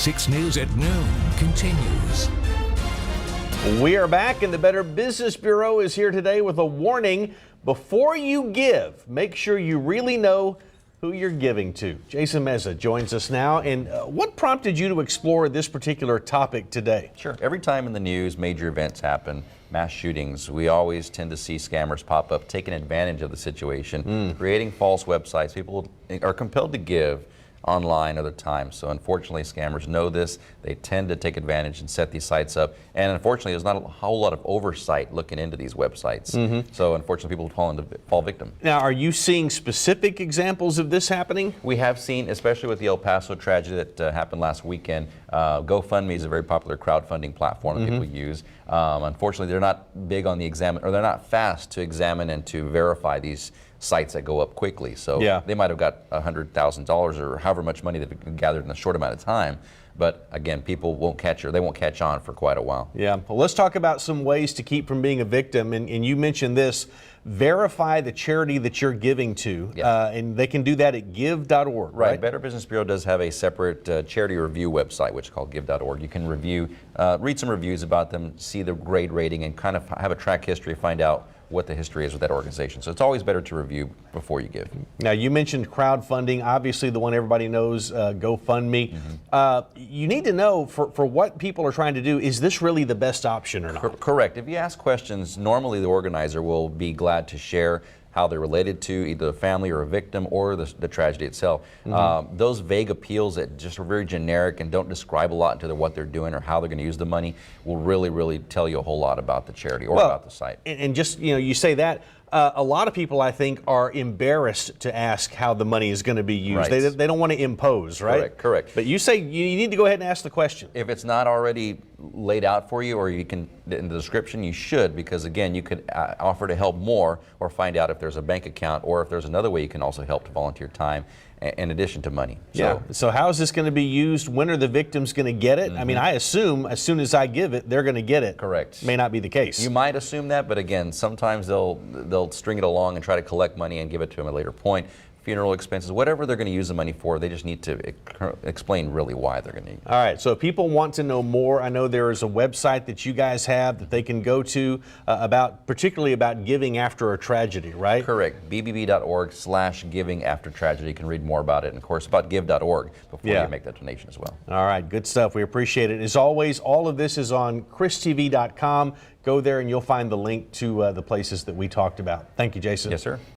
6 News at noon continues. We are back, and the Better Business Bureau is here today with a warning. Before you give, make sure you really know who you're giving to. Jason Meza joins us now. And what prompted you to explore this particular topic today? Sure. Every time in the news major events happen, mass shootings, we always tend to see scammers pop up, taking advantage of the situation, creating false websites. People are compelled to give online other times. So unfortunately, scammers know this. They tend to take advantage and set these sites up. And unfortunately, there's not a whole lot of oversight looking into these websites. So unfortunately, people fall victim. Now, are you seeing specific examples of this happening? We have seen, especially with the El Paso tragedy that happened last weekend, GoFundMe is a very popular crowdfunding platform that people use. Unfortunately, they're not big on they're not fast to examine and to verify these sites that go up quickly. So they might have got $100,000 or however much money they've gathered in a short amount of time. But again, people won't catch on for quite a while. Yeah. Well, let's talk about some ways to keep from being a victim. And you mentioned this, verify the charity that you're giving to. And they can do that at give.org, right? Better Business Bureau does have a separate charity review website, which is called give.org. You can read some reviews about them, see the grade rating, and kind of have a track history, find out what the history is with that organization. So it's always better to review before you give. Now, you mentioned crowdfunding, obviously the one everybody knows, GoFundMe. You need to know for what people are trying to do, is this really the best option or not? Correct. If you ask questions, normally the organizer will be glad to share how they're related to either a family or a victim or the tragedy itself. Those vague appeals that just are very generic and don't describe a lot into what they're doing or how they're going to use the money will really tell you a whole lot about the charity or about the site. And just, you say that, a lot of people, I think, are embarrassed to ask how the money is going to be used. They don't want to impose, right? Correct. But you say you need to go ahead and ask the question. If it's not already laid out for you, or you can in the description, you should, because again, you could offer to help more or find out if there's a bank account or if there's another way you can also help to volunteer time in addition to money. So how is this going to be used? When are the victims going to get it? I mean, I assume as soon as I give it, they're going to get it. Correct. May not be the case. You might assume that, but again, sometimes they'll string it along and try to collect money and give it to them at a later point. Funeral expenses, whatever they're going to use the money for, they just need to explain really why they're going to use it. All right, so if people want to know more, I know there is a website that you guys have that they can go to particularly about giving after a tragedy, right? Correct. bbb.org/giving after tragedy. You can read more about it, and of course about give.org before you make that donation as well. All right, good stuff. We appreciate it. As always, all of this is on christv.com. Go there and you'll find the link to the places that we talked about. Thank you, Jason. Yes, sir.